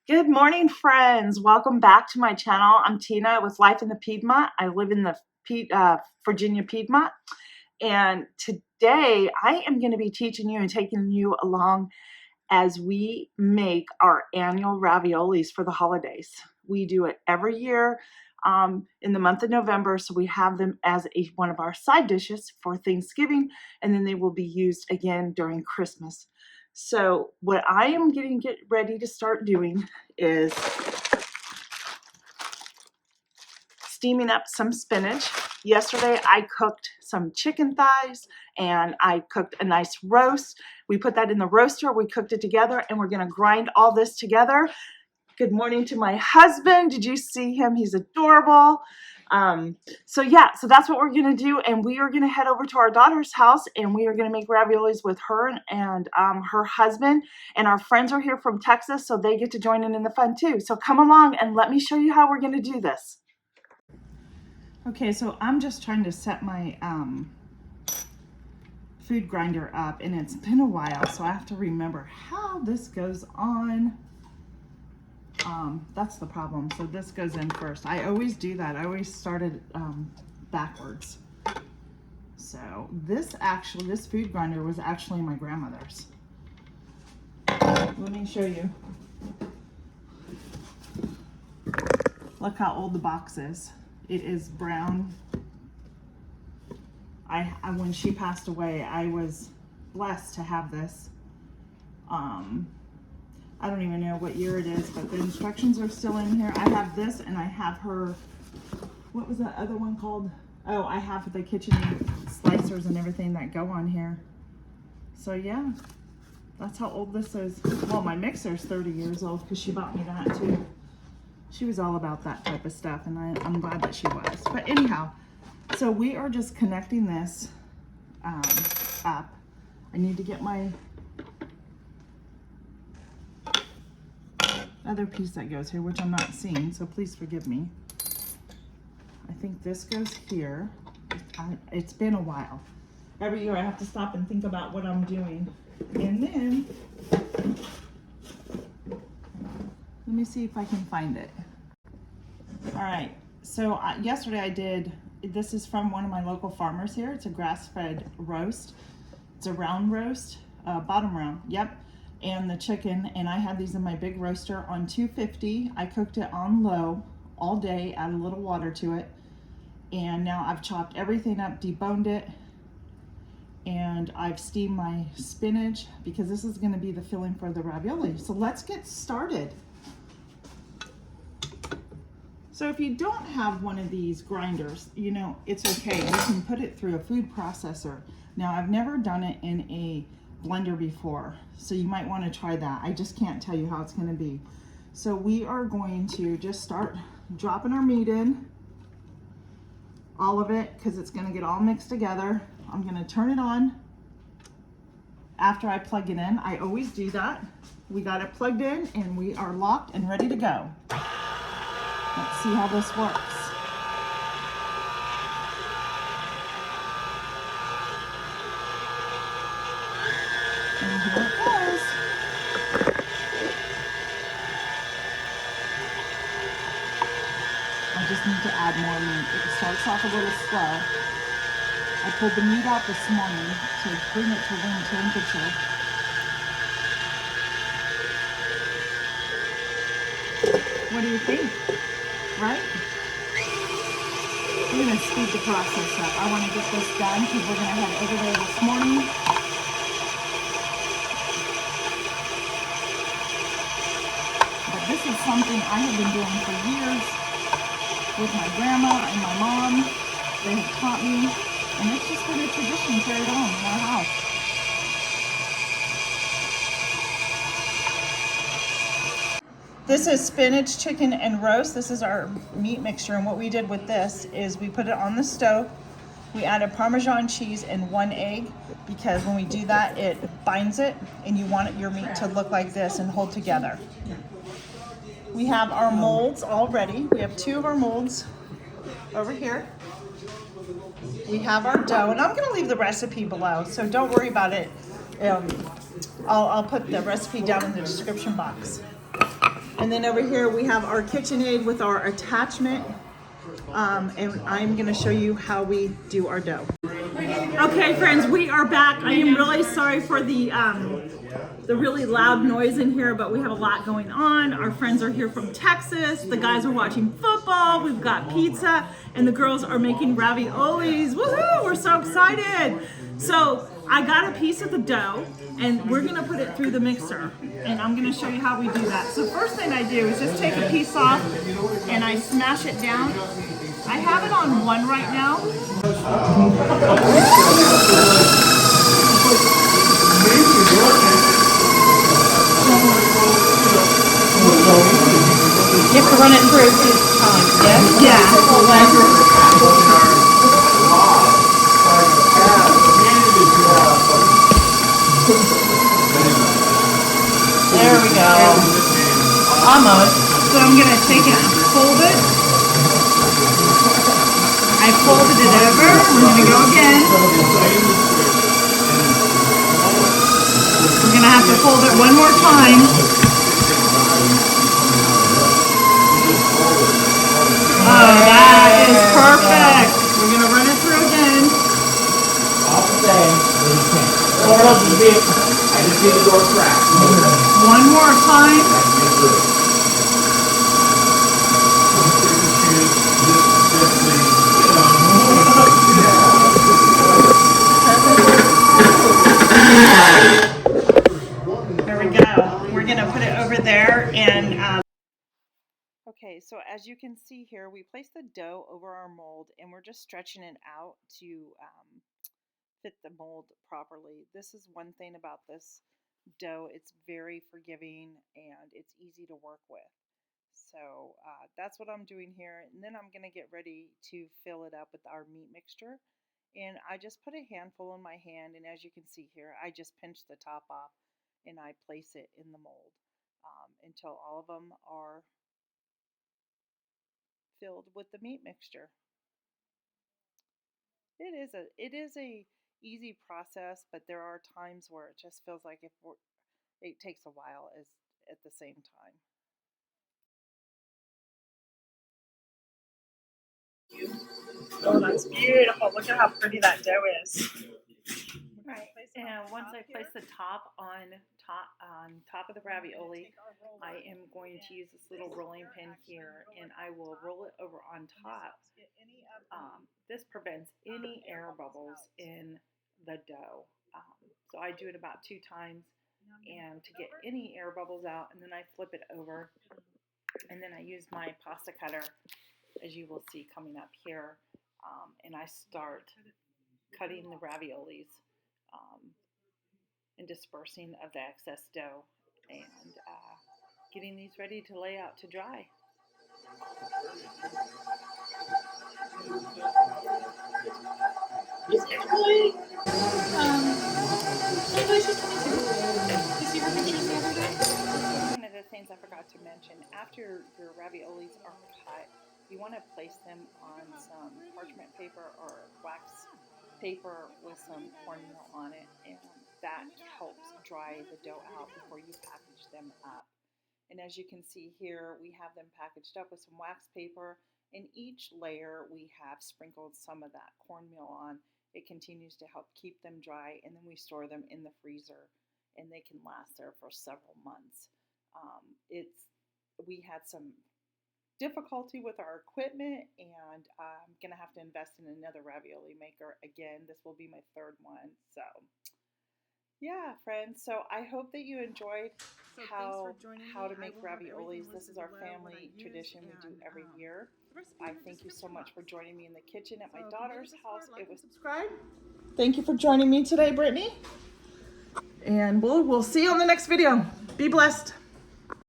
Good morning, friends. Welcome back to my channel. I'm Tina with Life in the Piedmont. I live in the Virginia Piedmont. And today I am going to be teaching you and taking you along as we make our annual raviolis for the holidays. We do it every year in the month of November. So we have them as one of our side dishes for Thanksgiving, and then they will be used again during Christmas. So what I am get ready to start doing is steaming up some spinach. Yesterday I cooked some chicken thighs and I cooked a nice roast. We put that in the roaster, we cooked it together, and we're gonna grind all this together. Good morning to my husband. Did you see him? He's adorable. So that's what we're gonna do, and we are gonna head over to our daughter's house, and we are gonna make raviolis with her and her husband, and our friends are here from Texas, so they get to join in the fun too. So come along and let me show you how we're gonna do this. Okay, so I'm just trying to set my food grinder up, and it's been a while, so I have to remember how this goes on. That's the problem. So this goes in first. I always do that. I always started backwards. So this food grinder was actually my grandmother's. Let me show you. Look how old the box is. It is brown. When she passed away, I was blessed to have this. I don't even know what year it is, but the instructions are still in here. I have this, and I have her, what was that other one called? Oh, I have the kitchen slicers and everything that go on here. So yeah, that's how old this is. Well, my mixer's 30 years old because she bought me that too. She was all about that type of stuff, and I'm glad that she was. But anyhow, so we are just connecting this up. I need to get my other piece that goes here, which I'm not seeing, so please forgive me. I think this goes here. It's been a while. Every year I have to stop and think about what I'm doing. And then, let me see if I can find it. All right, so yesterday this is from one of my local farmers here. It's a grass-fed roast. It's a round roast, bottom round, yep. And the chicken, and I had these in my big roaster on 250. I cooked it on low all day, added a little water to it, and now I've chopped everything up, deboned it, and I've steamed my spinach because this is going to be the filling for the ravioli. So let's get started. So if you don't have one of these grinders, it's okay. You can put it through a food processor. Now, I've never done it in a blender before, so you might want to try that. I just can't tell you how it's going to be. So we are going to just start dropping our meat in, all of it, because it's going to get all mixed together. I'm going to turn it on after I plug it in. I always do that. We got it plugged in, and we are locked and ready to go. Let's see how this works. And here it goes. I just need to add more meat. It starts off a little slow. I pulled the meat out this morning to bring it to room temperature. What do you think? Right? We're going to speed the process up. I want to get this done because we're going to have over there this morning. But this is something I have been doing for years with my grandma and my mom. They have taught me, and it's just been a tradition carried on in our house. This is spinach, chicken, and roast. This is our meat mixture, and what we did with this is we put it on the stove. We added Parmesan cheese and 1 egg because when we do that, it binds it, and you want your meat to look like this and hold together. We have our molds all ready. We have 2 of our molds over here. We have our dough, and I'm going to leave the recipe below, so don't worry about it. I'll put the recipe down in the description box. And then over here we have our KitchenAid with our attachment. And I'm gonna show you how we do our dough. Okay friends, we are back. I am really sorry for the really loud noise in here, but we have a lot going on. Our friends are here from Texas. The guys are watching football. We've got pizza, and the girls are making raviolis. Woohoo! We're so excited. So I got a piece of the dough, and we're gonna put it through the mixer, and I'm gonna show you how we do that. So first thing I do is just take a piece off, and I smash it down. I have it on 1 right now. You have to run it through 2 times, yeah? Yeah. There we go. Almost. So I'm going to take it and fold it. I folded it over. We're going to go again. We're going to have to fold it 1 more time. Oh, that is perfect. We're going to run it through again. I just need the door cracked. 1 more time. There we go. We're going to put it over there and okay, so as you can see here, we placed the dough over our mold and we're just stretching it out to fit the mold properly. This is one thing about this dough. It's very forgiving and it's easy to work with. So that's what I'm doing here. And then I'm going to get ready to fill it up with our meat mixture. And I just put a handful in my hand, and as you can see here, I just pinch the top off and I place it in the mold until all of them are filled with the meat mixture. It is a easy process, but there are times where it just feels like it takes a while at the same time. Oh, that's beautiful. Look at how pretty that dough is. Right. And once I place the top on top of the ravioli, I am going to use this little rolling pin here, and I will roll it over on top. This prevents any air bubbles in the dough. So I do it about 2 times, and to get any air bubbles out, and then I flip it over, and then I use my pasta cutter, as you will see coming up here, and I start cutting the raviolis and dispersing of the excess dough, and getting these ready to lay out to dry. One of the things I forgot to mention, after your raviolis are cut, you want to place them on some parchment paper or wax paper with some cornmeal on it, and that helps dry the dough out before you package them up. And as you can see here, we have them packaged up with some wax paper. In each layer, we have sprinkled some of that cornmeal on. It continues to help keep them dry, and then we store them in the freezer, and they can last there for several months. We had some difficulty with our equipment, and I'm gonna have to invest in another ravioli maker again. This will be my 3rd one. So yeah, friends, so I hope that you enjoyed how to make raviolis. This is our family tradition we do every year. I thank you so much for joining me in the kitchen at my daughter's house. It was subscribe. Thank you for joining me today, Brittany, and we'll see you on the next video. Be blessed.